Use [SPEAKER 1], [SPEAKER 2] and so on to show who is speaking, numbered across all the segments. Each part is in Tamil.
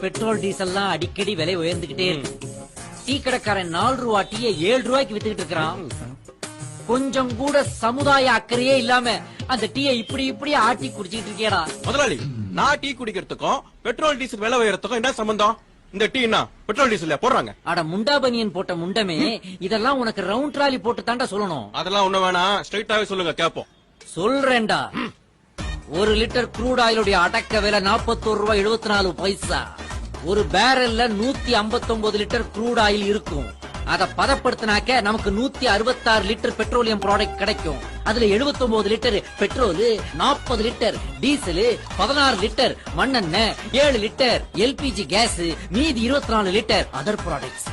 [SPEAKER 1] பெட்ரோல் டீசல்லாம் அடிக்கடி விலை உயர்ந்துகிட்டே இருக்கு. டீ கடைக்காரன் 4 ரூபா டீயை 7 ரூபாய்க்கு வித்துக்கிட்டு இருக்கிறான். கொஞ்சம் கூட சமுதாய அக்கறையே இல்லாம அந்த டீயை இப்படி ஆட்டி குடிச்சிட்டு இருக்கேடா.
[SPEAKER 2] முதலாளி, நான் டீ குடிக்கிறதுக்கும் பெட்ரோல் டீசல் விலை உயரத்துக்கும் என்ன சம்பந்தம்? இந்த டீ என்ன பெட்ரோல் டீசல் போடுறாங்க?
[SPEAKER 1] அட முண்டா பனியன் போட்ட முண்டமே, இதெல்லாம் உனக்கு ரவுண்ட் ட்ராலி போட்டு தாண்டா சொல்லணும்.
[SPEAKER 2] அதெல்லாம் ஒண்ணு வேணாம், ஸ்ட்ரைட்டாவே சொல்லுங்க கேப்போம்.
[SPEAKER 1] சொல்றேன்டா. 1 லிட்டர் க்ரூட் ஆயிலுடைய அடக்க விலை 41 ரூபாய் 74 பைசா. ஒரு பேரல்ல 159 லிட்டர் க்ரூட் ஆயில் இருக்கும். அத பதப்படுத்தினாக்க நமக்கு 166 லிட்டர் பெட்ரோலியம் ப்ராடக்ட் கிடைக்கும். அதுல 79 litre petrol, 40 litre diesel, 16 litre மண்ணெண்ணெய், 7 லிட்டர் எல்பிஜி கேஸ், மீதி 24 லிட்டர் அதர் ப்ராடக்ட்ஸ்.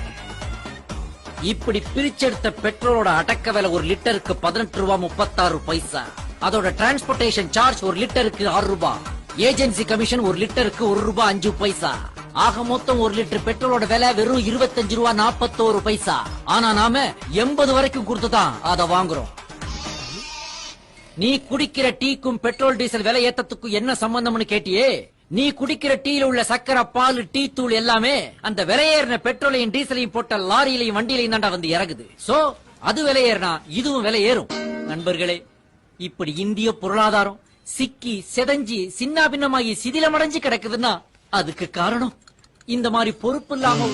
[SPEAKER 1] இப்படி பிரிச்செடுத்த பெட்ரோலோட அடக்க விலை 1 லிட்டருக்கு 18 ரூபாய் 36 பைசா. அதோட டிரான்ஸ்போர்டேஷன் சார்ஜ் 1 லிட்டருக்கு 6 ரூபாய். ஏஜென்சி கமிஷன் 1 லிட்டருக்கு 1 ரூபாய் 5 பைசா. ஆக மொத்தம் 1 லிட்டர் பெட்ரோலோட விலை வெறும் 25 ரூபாய் 41 பைசா. ஆனா நாம 80 வரைக்கும் கொடுத்துதான் அத வாங்குறோம். நீ குடிக்கிற டீக்கும் பெட்ரோல் டீசல் விலை ஏத்தத்துக்கும் என்ன சம்பந்தம்னு கேட்டியே? நீ குடிக்கிற டீல உள்ள சக்கரை, பால், டீ தூள் எல்லாமே அந்த விலையேறின பெட்ரோலையும் டீசலையும் போட்ட லாரியிலையும் வண்டியிலையும் தாண்டா வந்து இறங்குது. சோ அது விலையேறினா இதுவும் விலை ஏறும். நண்பர்களே, இப்படி இந்திய பொருளாதாரம் சிக்கி செதஞ்சி சின்ன பின்னமாகி சிதிலமடைஞ்சு கிடக்குதுன்னா அதுக்கு காரணம் இந்த மாதிரி பொறுப்பு இல்லாம